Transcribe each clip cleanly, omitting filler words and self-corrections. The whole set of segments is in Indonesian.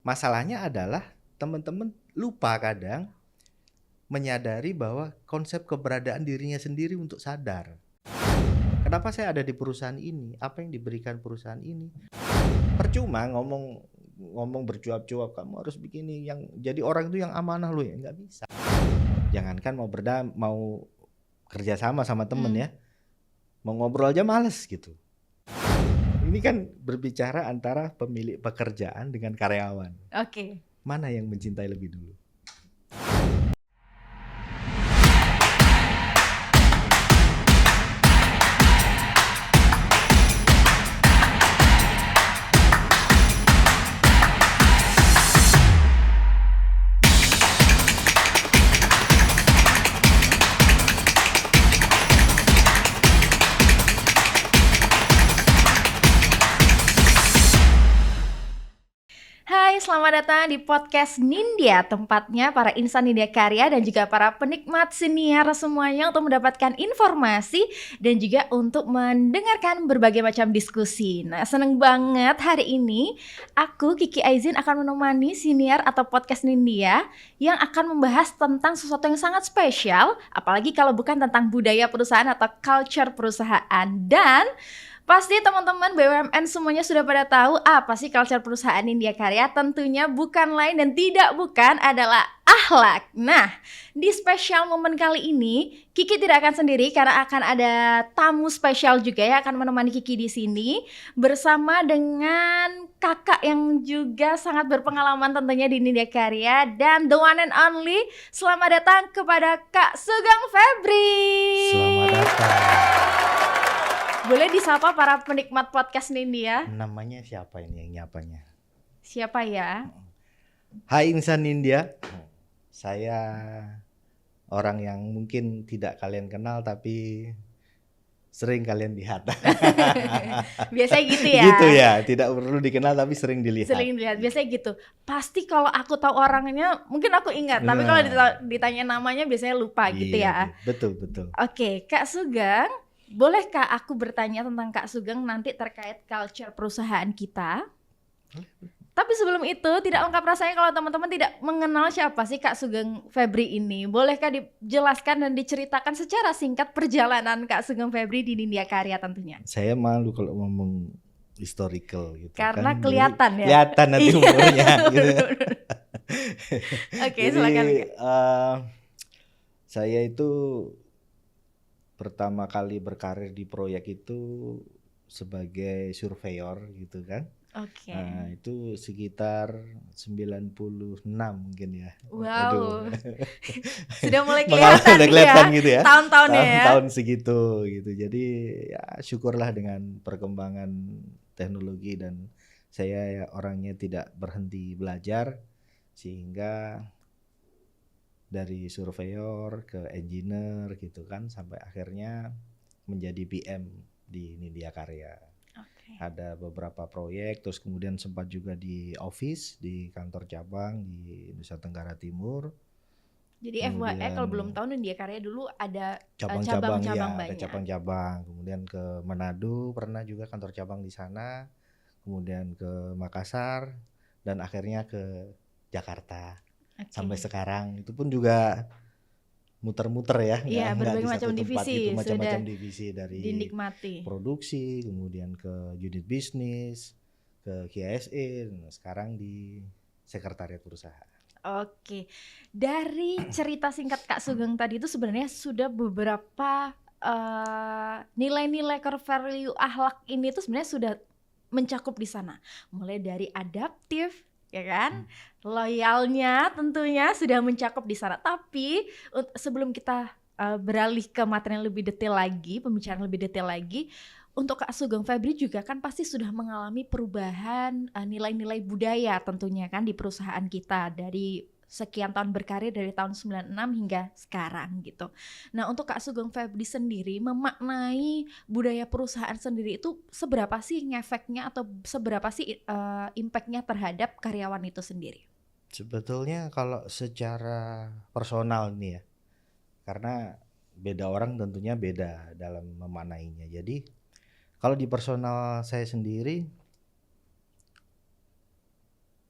Masalahnya adalah teman-teman lupa kadang menyadari bahwa konsep keberadaan dirinya sendiri untuk sadar. Kenapa saya ada di perusahaan ini? Apa yang diberikan perusahaan ini? Percuma ngomong bercuap-cuap, kamu harus begini, yang jadi orang itu yang amanah lo ya, nggak bisa. Jangankan mau kerja sama temen ya, mau ngobrol aja males gitu. Ini kan berbicara antara pemilik pekerjaan dengan karyawan. Oke. Mana yang mencintai lebih dulu? Hai, selamat datang di podcast Nindya, tempatnya para insan Nindya Karya dan juga para penikmat siniar semuanya untuk mendapatkan informasi dan juga untuk mendengarkan berbagai macam diskusi. Nah, seneng banget hari ini aku, Kiki Aizin, akan menemani siniar atau podcast Nindya yang akan membahas tentang sesuatu yang sangat spesial, apalagi kalau bukan tentang budaya perusahaan atau culture perusahaan. Dan pasti teman-teman BUMN semuanya sudah pada tahu apa sih culture perusahaan Nindya Karya. Tentunya bukan lain dan tidak bukan adalah akhlak. Nah, di spesial momen kali ini Kiki tidak akan sendiri karena akan ada tamu spesial juga yang akan menemani Kiki di sini bersama dengan kakak yang juga sangat berpengalaman tentunya di Nindya Karya dan the one and only. Selamat datang kepada Kak Sugeng Febri. Selamat datang. Boleh disapa para penikmat podcast Nindya? Namanya siapa ini yang nyapanya? Siapa ya? Hai insan Nindya. Saya orang yang mungkin tidak kalian kenal tapi sering kalian lihat. Biasanya gitu ya? Gitu ya, tidak perlu dikenal tapi sering dilihat. Sering dilihat, biasanya gitu. Pasti kalau aku tahu orangnya mungkin aku ingat, tapi kalau ditanya namanya biasanya lupa gitu ya. Betul. Oke, Kak Sugeng, bolehkah aku bertanya tentang Kak Sugeng nanti terkait culture perusahaan kita? Tapi sebelum itu tidak lengkap rasanya kalau teman-teman tidak mengenal siapa sih Kak Sugeng Febri ini. Bolehkah dijelaskan dan diceritakan secara singkat perjalanan Kak Sugeng Febri di Nindya Karya tentunya? Saya malu kalau ngomong historical gitu. Karena kan, kelihatan ya? Kelihatan nanti umurnya gitu. Oke, silakan. Saya itu pertama kali berkarir di proyek itu sebagai surveyor gitu kan. Oke. Nah, itu sekitar 96 mungkin ya. Wow. Sudah mulai kelihatan ya, gitu ya. Tahun-tahunnya ya. Tahun segitu gitu. Jadi ya syukurlah dengan perkembangan teknologi dan saya ya orangnya tidak berhenti belajar sehingga dari surveyor ke engineer gitu kan sampai akhirnya menjadi PM di Nindya Karya. Ada beberapa proyek, terus kemudian sempat juga di office di kantor cabang di Nusa Tenggara Timur. Jadi FYI kalau belum tahu Nindya Karya dulu ada cabang-cabang ya, banyak. Ada cabang-cabang. Kemudian ke Manado pernah juga kantor cabang di sana. Kemudian ke Makassar dan akhirnya ke Jakarta. Sampai sekarang itu pun juga muter-muter ya. Iya, berbagai macam divisi. Macam-macam divisi dari dinikmati. Produksi, kemudian ke unit bisnis, ke KSE, sekarang di sekretariat perusahaan. Oke, dari cerita singkat Kak Sugeng tadi itu sebenarnya sudah beberapa nilai-nilai core value akhlak ini tuh sebenarnya sudah mencakup di sana. Mulai dari adaptif, ya kan? Loyalnya tentunya sudah mencakup di sana. Tapi sebelum kita beralih ke materi yang lebih detail lagi, pembicaraan lebih detail lagi, untuk Kak Sugeng Febri juga kan pasti sudah mengalami perubahan nilai-nilai budaya tentunya kan di perusahaan kita dari sekian tahun berkarir dari tahun 96 hingga sekarang gitu. Nah, untuk Kak Sugeng Febri sendiri memaknai budaya perusahaan sendiri itu seberapa sih ngefeknya atau seberapa sih impactnya terhadap karyawan itu sendiri? Sebetulnya kalau secara personal nih ya, karena beda orang tentunya beda dalam memaknainya. Jadi kalau di personal saya sendiri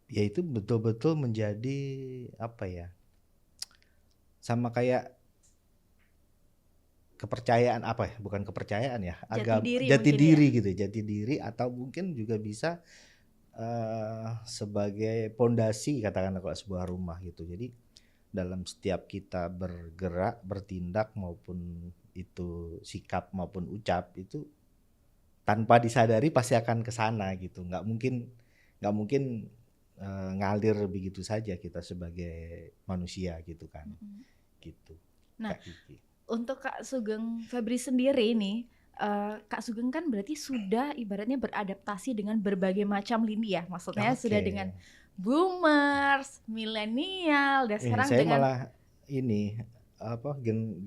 ya itu betul-betul menjadi apa ya? Sama kayak kepercayaan apa ya? Bukan kepercayaan ya, jati Mungkin diri ya. gitu, jati diri atau mungkin juga bisa sebagai pondasi katakanlah kalau sebuah rumah gitu. Jadi dalam setiap kita bergerak, bertindak maupun itu sikap maupun ucap itu tanpa disadari pasti akan ke sana gitu. Nggak mungkin ngalir begitu saja kita sebagai manusia gitu kan. Gitu. Nah, Kak Kiki. untuk Kak Sugeng Febri sendiri nih, Kak Sugeng kan berarti sudah ibaratnya beradaptasi dengan berbagai macam lini ya, maksudnya sudah dengan boomers, milenial, dan sekarang Saya dengan malah ini apa gen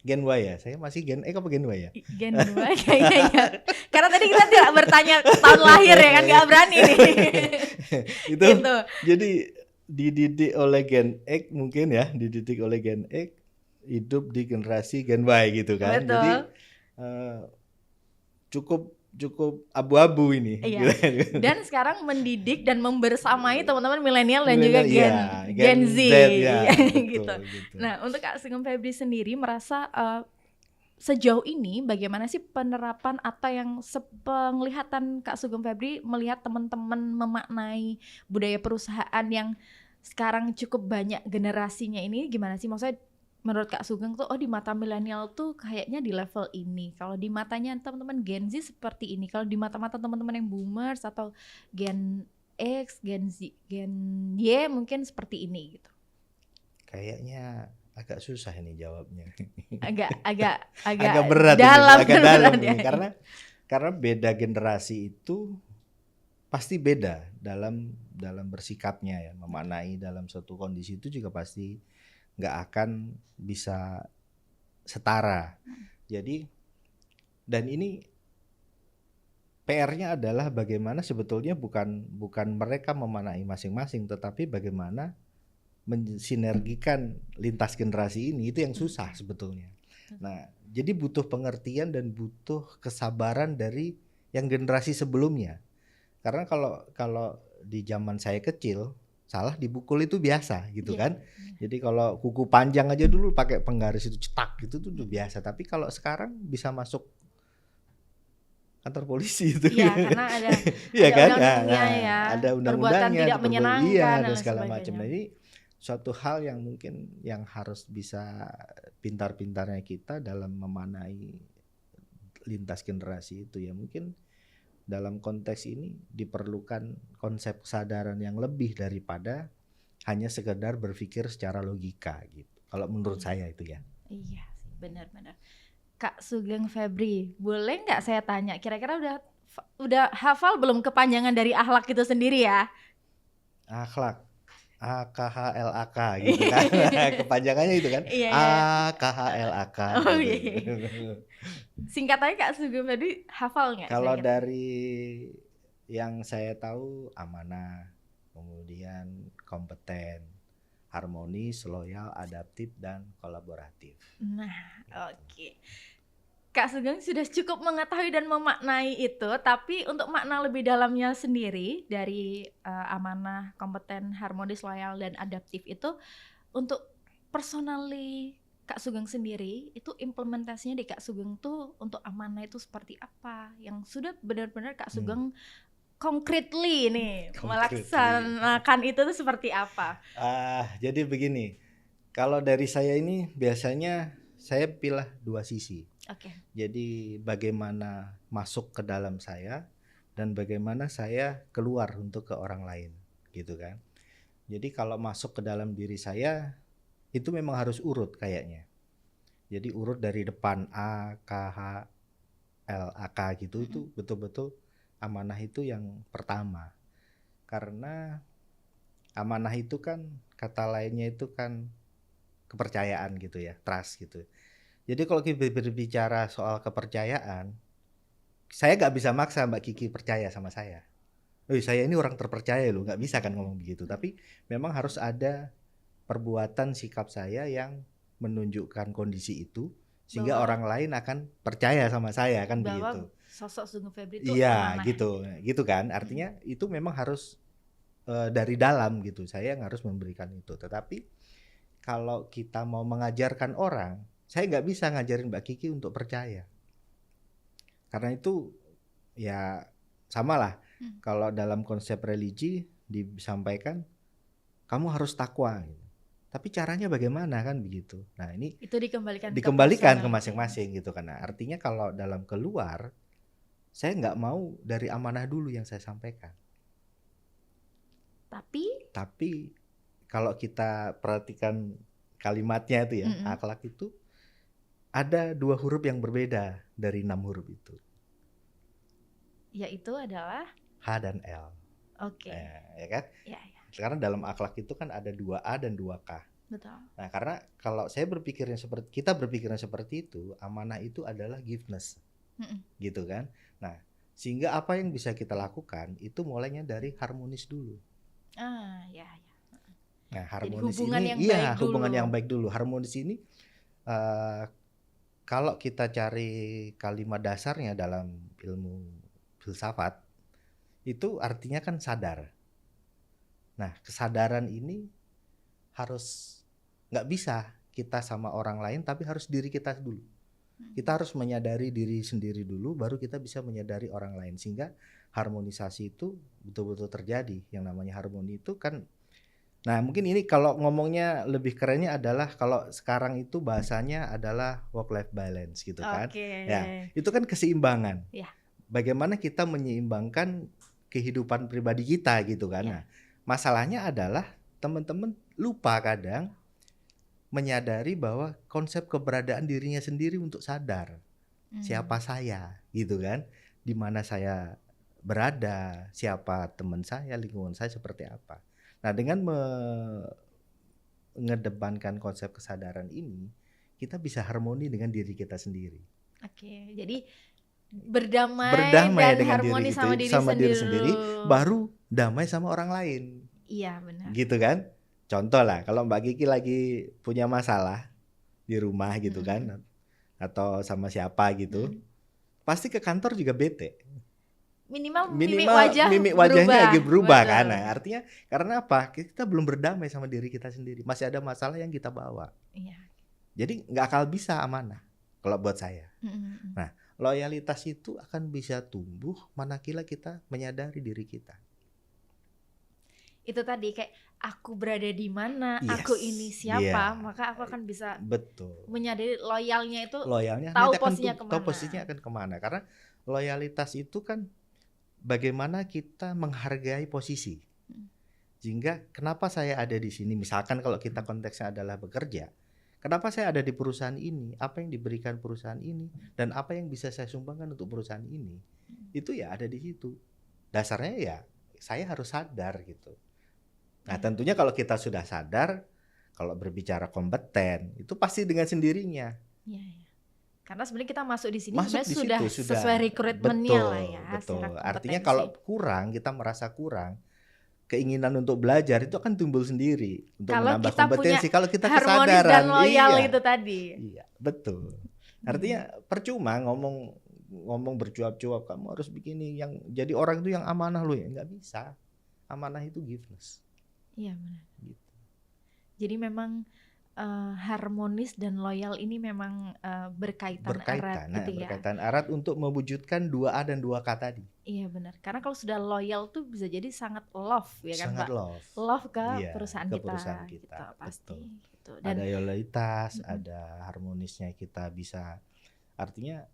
Gen Y ya. Saya masih Gen X apa Gen Y ya? Gen 2 kayaknya. Karena tadi kita tidak bertanya tahun lahir ya kan, nggak berani nih. Itu Gitu. jadi dididik oleh Gen X mungkin ya, dididik oleh Gen X hidup di generasi Gen Y gitu kan. Betul. Jadi cukup abu-abu ini. Iya. Dan sekarang mendidik dan membersamai teman-teman milenial dan juga Gen Z. Ya, gitu. gitu. Nah, untuk Kak Sugeng Febri sendiri merasa sejauh ini bagaimana sih penerapan atau yang sepenglihatan Kak Sugeng Febri melihat teman-teman memaknai budaya perusahaan yang sekarang cukup banyak generasinya ini gimana sih? Maksudnya menurut Kak Sugeng tuh di mata milenial tuh kayaknya di level ini. Kalau di matanya teman-teman Gen Z seperti ini. Kalau di mata-mata teman-teman yang boomers atau Gen X, Gen Z, Gen Y mungkin seperti ini gitu. Kayaknya agak susah ini jawabnya. agak berat dalam, ini, agak dalam ya. ini karena beda generasi itu pasti beda dalam bersikapnya ya, memaknai dalam suatu kondisi itu juga pasti nggak akan bisa setara. Jadi dan ini PR-nya adalah bagaimana sebetulnya bukan mereka memaknai masing-masing, tetapi bagaimana mensinergikan lintas generasi ini, itu yang susah sebetulnya. Nah, jadi butuh pengertian dan butuh kesabaran dari yang generasi sebelumnya. Karena kalau di zaman saya kecil salah dipukul itu biasa gitu kan. Jadi kalau kuku panjang aja dulu pakai penggaris itu cetak gitu tuh udah biasa. Tapi kalau sekarang bisa masuk kantor polisi itu. Iya, karena ada kan? undang-undangnya ya. Ada undang-undangnya, perbuatan tidak menyenangkan dan segala macam. Nah, ini suatu hal yang mungkin yang harus bisa pintar-pintarnya kita dalam memanai lintas generasi itu ya, mungkin dalam konteks ini diperlukan konsep kesadaran yang lebih daripada hanya sekedar berpikir secara logika gitu. Kalau menurut saya itu ya. Iya sih, benar-benar. Kak Sugeng Febri, boleh nggak saya tanya, kira-kira udah hafal belum kepanjangan dari akhlak itu sendiri ya? Akhlak, AKHLAK gitu kan. Kepanjangannya itu kan. AKHLAK. Oh iya. Singkatannya Kak Sugeng Febri hafal nggak? Kalau dari yang saya tahu amanah, kemudian kompeten, harmonis, loyal, adaptif, dan kolaboratif. Nah, oke. Kak Sugeng sudah cukup mengetahui dan memaknai itu, tapi untuk makna lebih dalamnya sendiri dari amanah, kompeten, harmonis, loyal, dan adaptif itu untuk personally Kak Sugeng sendiri, itu implementasinya di Kak Sugeng tuh untuk amanah itu seperti apa? Yang sudah benar-benar Kak Sugeng concretely nih melaksanakan itu tuh seperti apa? Jadi begini, kalau dari saya ini biasanya saya pilih dua sisi. Jadi bagaimana masuk ke dalam saya dan bagaimana saya keluar untuk ke orang lain, gitu kan. Jadi kalau masuk ke dalam diri saya itu memang harus urut kayaknya. Jadi urut dari depan A, K, H, L, A, K gitu. Itu betul-betul amanah itu yang pertama. Karena amanah itu kan kata lainnya itu kan kepercayaan gitu ya, trust gitu. Jadi kalau kita berbicara soal kepercayaan, saya gak bisa maksa Mbak Kiki percaya sama saya. Saya ini orang terpercaya loh, gak bisa kan ngomong begitu. Tapi memang harus ada perbuatan sikap saya yang menunjukkan kondisi itu sehingga orang lain akan percaya sama saya kan begitu. Sosok Sugeng Febri itu iya gitu kan, artinya itu memang harus dari dalam gitu. Saya yang harus memberikan itu. Tetapi kalau kita mau mengajarkan orang, saya nggak bisa ngajarin Mbak Kiki untuk percaya. Karena itu ya samalah. Kalau dalam konsep religi disampaikan kamu harus takwa gitu. Tapi caranya bagaimana kan begitu. Nah, ini Itu dikembalikan ke personal. masing-masing gitu kan. Nah, artinya kalau dalam keluar, saya nggak mau dari amanah dulu yang saya sampaikan. Tapi kalau kita perhatikan kalimatnya itu ya, akhlak itu ada 2 huruf yang berbeda dari 6 huruf itu. Yaitu adalah H dan L. oke. Ya kan? Ya. Sekarang dalam akhlak itu kan ada 2A dan 2K. Betul. Nah, karena kalau kita berpikirnya seperti itu, amanah itu adalah giveness. Gitu kan? Nah, sehingga apa yang bisa kita lakukan itu mulainya dari harmonis dulu. Ya. Nah, harmonis hubungan ini yang hubungan yang baik dulu. Harmonis ini kalau kita cari kalimat dasarnya dalam ilmu filsafat itu artinya kan sadar. Nah, kesadaran ini harus nggak bisa kita sama orang lain, tapi harus diri kita dulu. Kita harus menyadari diri sendiri dulu, baru kita bisa menyadari orang lain. Sehingga harmonisasi itu betul-betul terjadi. Yang namanya harmoni itu kan, nah mungkin ini kalau ngomongnya lebih kerennya adalah kalau sekarang itu bahasanya adalah work-life balance gitu kan. Ya, itu kan keseimbangan. Ya. Bagaimana kita menyeimbangkan kehidupan pribadi kita gitu kan. Nah, masalahnya adalah teman-teman lupa kadang menyadari bahwa konsep keberadaan dirinya sendiri untuk sadar. Siapa saya gitu kan. Di mana saya berada, siapa teman saya, lingkungan saya seperti apa. Nah, dengan mengedepankan konsep kesadaran ini, kita bisa harmoni dengan diri kita sendiri. Oke, jadi berdamai dan dengan harmoni sama diri sendiri, baru damai sama orang lain. Iya, benar. Gitu kan? Contoh lah, kalau Mbak Kiki lagi punya masalah di rumah gitu kan, atau sama siapa gitu, pasti ke kantor juga bete. Minimal mimik wajahnya lagi berubah kan. Nah, artinya karena apa? Kita belum berdamai sama diri kita sendiri. Masih ada masalah yang kita bawa. Iya. Jadi nggak akal bisa amanah kalau buat saya. Nah, loyalitas itu akan bisa tumbuh manakala kita menyadari diri kita. Itu tadi kayak aku berada di mana, aku ini siapa, maka aku akan bisa menyadari loyalnya tahu posisinya akan kemana. Karena loyalitas itu kan bagaimana kita menghargai posisi. Sehingga kenapa saya ada di sini, misalkan kalau kita konteksnya adalah bekerja, kenapa saya ada di perusahaan ini, apa yang diberikan perusahaan ini, dan apa yang bisa saya sumbangkan untuk perusahaan ini, itu ya ada di situ. Dasarnya ya saya harus sadar gitu. Nah, tentunya kalau kita sudah sadar, kalau berbicara kompeten, itu pasti dengan sendirinya. Iya. Karena sebenarnya kita masuk di sini sudah sesuai rekrutmennya lah ya. Betul. Artinya kalau kita merasa kurang, keinginan untuk belajar itu akan timbul sendiri untuk menambah kompetensi. Kalau kita kesadaran, dan loyal itu tadi. Iya, betul. Artinya percuma ngomong bercuap-cuap, kamu harus begini, yang jadi orang itu yang amanah lo ya, nggak bisa. Amanah itu giveness. Iya benar. Gitu. Jadi memang harmonis dan loyal ini memang berkaitan erat gitu ya. Berkaitan erat untuk mewujudkan 2A dan 2K tadi. Iya benar. Karena kalau sudah loyal tuh bisa jadi sangat love ya kan Pak. Love ke perusahaan kita. Gitu, pasti. Gitu. Dan ada loyalitas, ada harmonisnya kita bisa. Artinya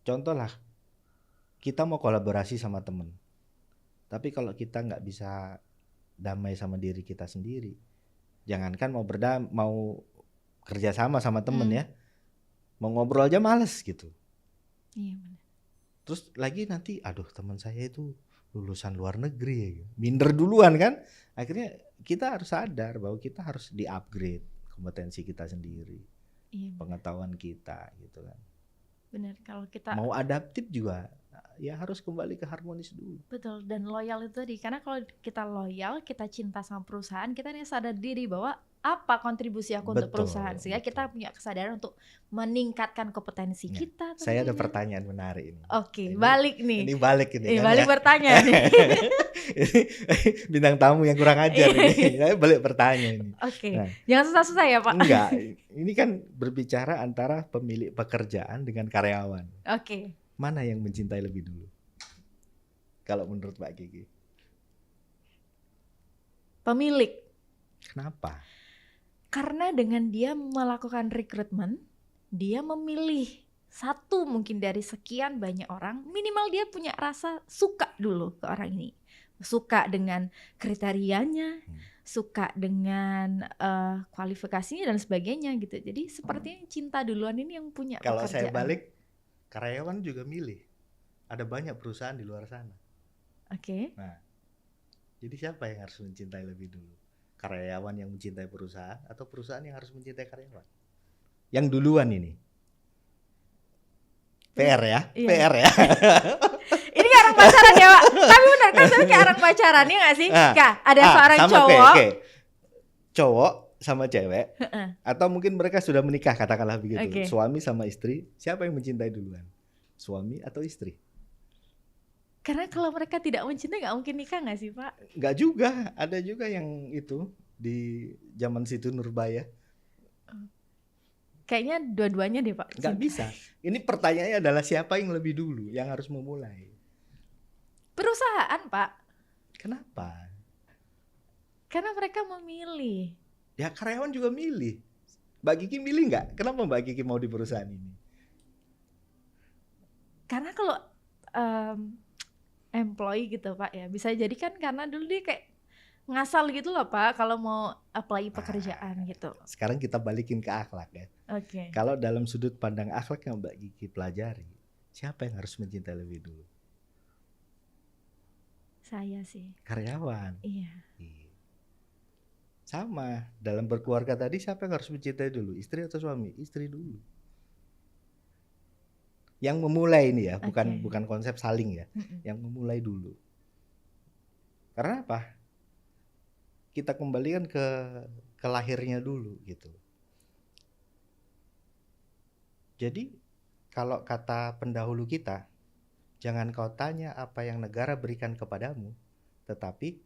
contoh lah, kita mau kolaborasi sama temen, tapi kalau kita nggak bisa damai sama diri kita sendiri, jangankan mau kerja sama temen ya, mau ngobrol aja males gitu. Iya benar. Terus lagi nanti, aduh teman saya itu lulusan luar negeri ya, minder duluan kan. Akhirnya kita harus sadar bahwa kita harus di-upgrade kompetensi kita sendiri, pengetahuan kita gitu kan. Benar, kalau kita mau adaptif juga ya harus kembali ke harmonis dulu. Betul, dan loyal itu tadi, karena kalau kita loyal, kita cinta sama perusahaan, kita nih sadar diri bahwa apa kontribusi aku untuk perusahaan, sehingga kita punya kesadaran untuk meningkatkan kompetensi kita. Saya ada pertanyaan menarik ini. Oke, balik nih. Ini balik ini. Balik bertanya nih. Bintang tamu yang kurang ajar ini. Saya balik bertanya ini. Oke, jangan susah-susah ya Pak. Enggak, ini kan berbicara antara pemilik pekerjaan dengan karyawan. Oke. Mana yang mencintai lebih dulu? Kalau menurut Mbak Kiki? Pemilik. Kenapa? Karena dengan dia melakukan rekrutmen, dia memilih satu mungkin dari sekian banyak orang, minimal dia punya rasa suka dulu ke orang ini. Suka dengan kriterianya, suka dengan kualifikasinya dan sebagainya gitu. Jadi sepertinya cinta duluan ini yang punya Kalau pekerjaan. saya balik, karyawan juga milih. Ada banyak perusahaan di luar sana. Oke. Nah, jadi siapa yang harus mencintai lebih dulu? Karyawan yang mencintai perusahaan atau perusahaan yang harus mencintai karyawan? Yang duluan ini. PR ya? Iya. PR ya? Ini kayak orang pacaran ya Pak. Tapi benar kan sebenarnya kayak orang pacaran ya gak sih? Kak, ada seorang sama, cowok. Cowok sama cewek. Atau mungkin mereka sudah menikah, katakanlah begitu. Suami sama istri, siapa yang mencintai duluan? Suami atau istri? Karena kalau mereka tidak mencintai gak mungkin nikah gak sih Pak? Gak juga, ada juga yang itu di zaman situ Nurbaya. Kayaknya dua-duanya deh Pak. Gak bisa. Ini pertanyaannya adalah siapa yang lebih dulu yang harus memulai? Perusahaan Pak. Kenapa? Karena mereka memilih. Ya karyawan juga milih. Mbak Kiki milih nggak? Kenapa Mbak Kiki mau di perusahaan ini? Karena kalau employee gitu Pak ya, bisa jadi kan karena dulu dia kayak ngasal gitu loh Pak kalau mau apply pekerjaan gitu. Sekarang kita balikin ke akhlak ya. Oke. Kalau dalam sudut pandang akhlak yang Mbak Kiki pelajari, siapa yang harus mencintai lebih dulu? Saya sih. Karyawan. Iya. Sama, dalam berkeluarga tadi siapa yang harus mencintai dulu? Istri atau suami? Istri dulu. Yang memulai ini ya, bukan konsep saling ya. Yang memulai dulu. Karena apa? Kita kembalikan ke lahirnya dulu gitu. Jadi kalau kata pendahulu kita, jangan kau tanya apa yang negara berikan kepadamu, tetapi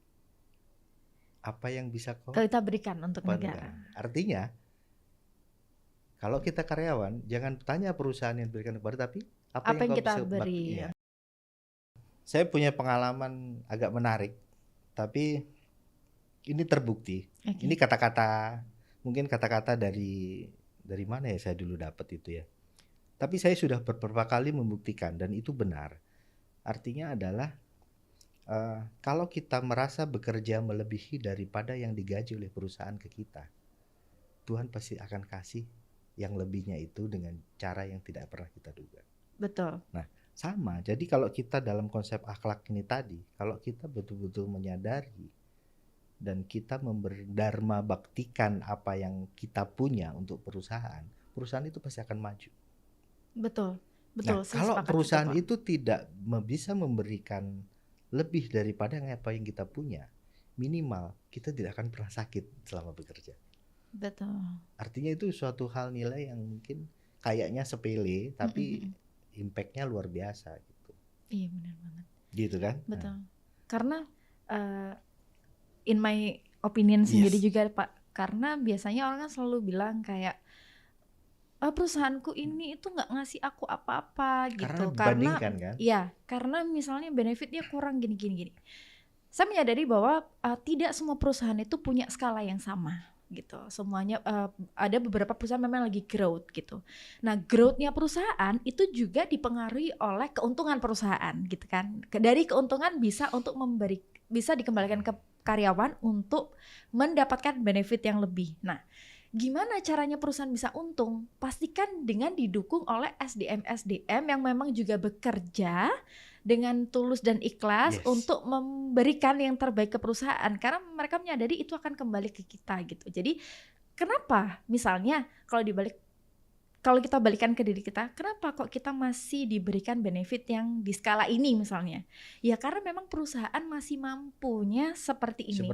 apa yang bisa kita berikan untuk negara. Artinya kalau kita karyawan, jangan tanya perusahaan yang berikan kepada, tapi apa yang kita beri. Ya. Saya punya pengalaman agak menarik, tapi ini terbukti. Ini kata-kata, mungkin kata-kata dari mana ya saya dulu dapat itu ya. Tapi saya sudah beberapa kali membuktikan dan itu benar. Artinya adalah kalau kita merasa bekerja melebihi daripada yang digaji oleh perusahaan ke kita, Tuhan pasti akan kasih yang lebihnya itu dengan cara yang tidak pernah kita duga. Betul. Nah, sama. Jadi kalau kita dalam konsep akhlak ini tadi, kalau kita betul-betul menyadari dan kita dharma baktikan apa yang kita punya untuk perusahaan itu pasti akan maju. Betul. Betul. Nah, kalau perusahaan itu tidak bisa memberikan lebih daripada apa yang kita punya, minimal kita tidak akan pernah sakit selama bekerja. Betul. Artinya itu suatu hal nilai yang mungkin kayaknya sepele, tapi impact-nya luar biasa gitu. Iya benar banget. Gitu kan? Betul. Karena in my opinion sendiri juga Pak, karena biasanya orang kan selalu bilang kayak perusahaanku ini itu nggak ngasih aku apa-apa gitu. Karena kan? Iya, karena misalnya benefitnya kurang gini. Saya menyadari bahwa tidak semua perusahaan itu punya skala yang sama gitu. Semuanya ada beberapa perusahaan memang lagi growth gitu. Nah, growth-nya perusahaan itu juga dipengaruhi oleh keuntungan perusahaan gitu kan. Dari keuntungan bisa dikembalikan ke karyawan untuk mendapatkan benefit yang lebih. Nah, gimana caranya perusahaan bisa untung? Pastikan dengan didukung oleh SDM yang memang juga bekerja dengan tulus dan ikhlas untuk memberikan yang terbaik ke perusahaan, karena mereka menyadari itu akan kembali ke kita gitu. Jadi kenapa misalnya kalau dibalik kalau kita balikan ke diri kita, kenapa kok kita masih diberikan benefit yang di skala ini misalnya? Ya karena memang perusahaan masih mampunya seperti ini.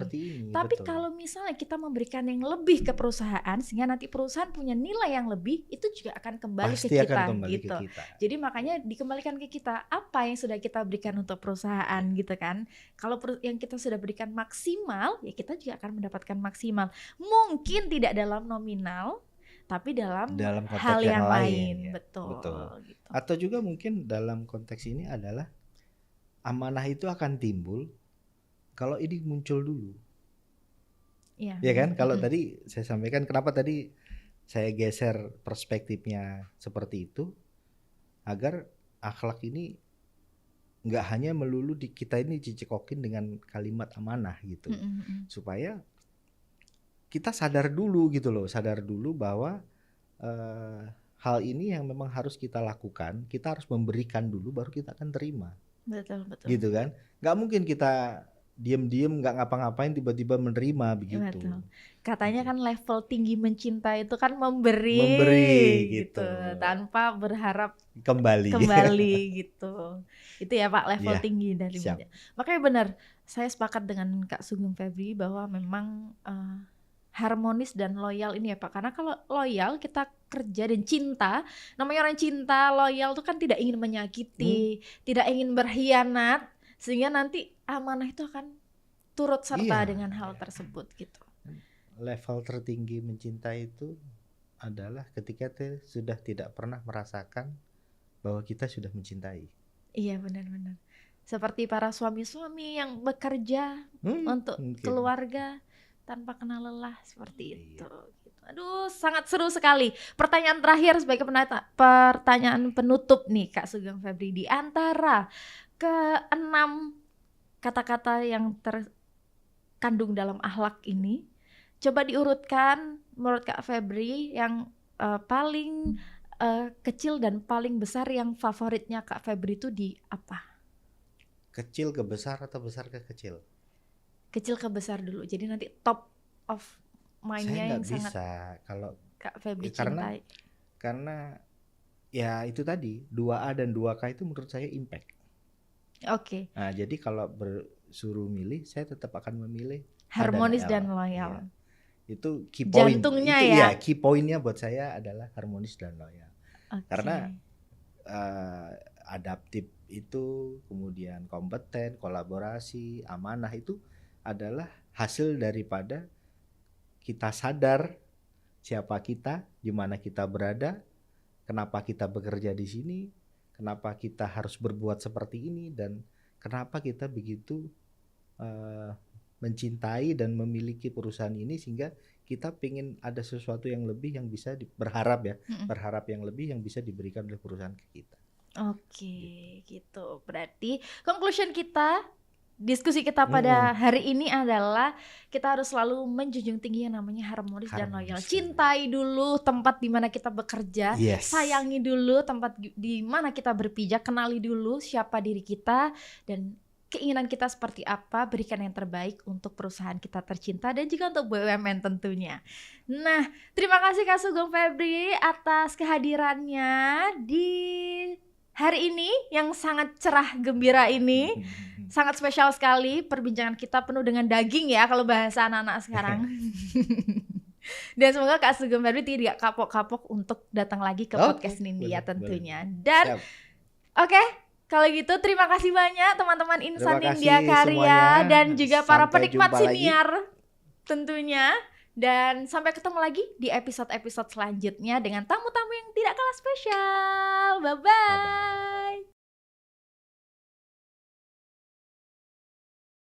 Tapi betul. kalau misalnya kita memberikan yang lebih ke perusahaan, sehingga nanti perusahaan punya nilai yang lebih, itu juga akan kembali Pasti ke akan kita kembali gitu. ke kita. Jadi makanya dikembalikan ke kita, apa yang sudah kita berikan untuk perusahaan gitu kan. Kalau yang kita sudah berikan maksimal, ya kita juga akan mendapatkan maksimal. Mungkin tidak dalam nominal, tapi dalam konteks hal yang ya. lain. Betul. Gitu. Atau juga mungkin dalam konteks ini adalah amanah itu akan timbul kalau ini muncul dulu. Iya. Ya kan? Kalau tadi saya sampaikan kenapa tadi saya geser perspektifnya seperti itu, agar akhlak ini nggak hanya melulu kita ini dicekokin dengan kalimat amanah gitu, supaya kita sadar dulu gitu loh, sadar dulu bahwa hal ini yang memang harus kita lakukan, kita harus memberikan dulu baru kita akan terima. Betul. Gitu kan? Nggak mungkin kita diem-diem nggak ngapa-ngapain tiba-tiba menerima begitu. Betul. Katanya kan level tinggi mencinta itu kan memberi gitu, tanpa berharap kembali gitu. Itu ya Pak, level tinggi dari mencinta. Makanya benar, saya sepakat dengan Kak Sugeng Febri bahwa memang harmonis dan loyal ini ya Pak. Karena kalau loyal kita kerja dan cinta, namanya orang cinta, loyal itu kan tidak ingin menyakiti, tidak ingin berkhianat, sehingga nanti amanah itu akan turut serta dengan hal tersebut gitu. Level tertinggi mencintai itu adalah ketika kita sudah tidak pernah merasakan bahwa kita sudah mencintai. Iya benar-benar. Seperti para suami-suami yang bekerja untuk keluarga tanpa kenal lelah seperti itu. Aduh, sangat seru sekali. Pertanyaan terakhir sebagai pertanyaan penutup nih Kak Sugeng Febri, di antara ke-6 kata-kata yang terkandung dalam akhlak ini, coba diurutkan menurut Kak Febri yang paling kecil dan paling besar, yang favoritnya Kak Febri itu di apa? Kecil ke besar atau besar ke kecil? Kecil ke besar dulu. Jadi nanti top of mind-nya yang sangat bisa kalau Kak Febri cintai. Karena ya itu tadi 2A dan 2K itu menurut saya impact. Oke. Nah, jadi kalau suruh milih, saya tetap akan memilih harmonis dan loyal. Ya. Itu key point. Jantungnya itu ya. Key pointnya buat saya adalah harmonis dan loyal. Karena adaptif itu, kemudian kompeten, kolaborasi, amanah itu adalah hasil daripada kita sadar siapa kita, di mana kita berada, kenapa kita bekerja di sini, kenapa kita harus berbuat seperti ini, dan kenapa kita begitu mencintai dan memiliki perusahaan ini, sehingga kita pengen ada sesuatu yang lebih yang bisa berharap yang lebih yang bisa diberikan oleh perusahaan ke kita. Oke, gitu. Berarti conclusion kita, diskusi kita pada hari ini adalah kita harus selalu menjunjung tinggi yang namanya harmonis dan loyal. Cintai dulu tempat di mana kita bekerja, sayangi dulu tempat di mana kita berpijak, kenali dulu siapa diri kita dan keinginan kita seperti apa, berikan yang terbaik untuk perusahaan kita tercinta dan juga untuk BUMN tentunya. Nah, terima kasih Kak Sugeng Febri atas kehadirannya di hari ini yang sangat cerah gembira ini. Sangat spesial sekali perbincangan kita, penuh dengan daging ya kalau bahasa anak-anak sekarang. Dan semoga Kak Sugeng Febri tidak kapok-kapok untuk datang lagi ke podcast Nindya tentunya. Dan kalau gitu terima kasih banyak teman-teman Insan Nindya Karya dan juga para penikmat siniar tentunya. Dan sampai ketemu lagi di episode-episode selanjutnya dengan tamu-tamu yang tidak kalah spesial. Bye-bye.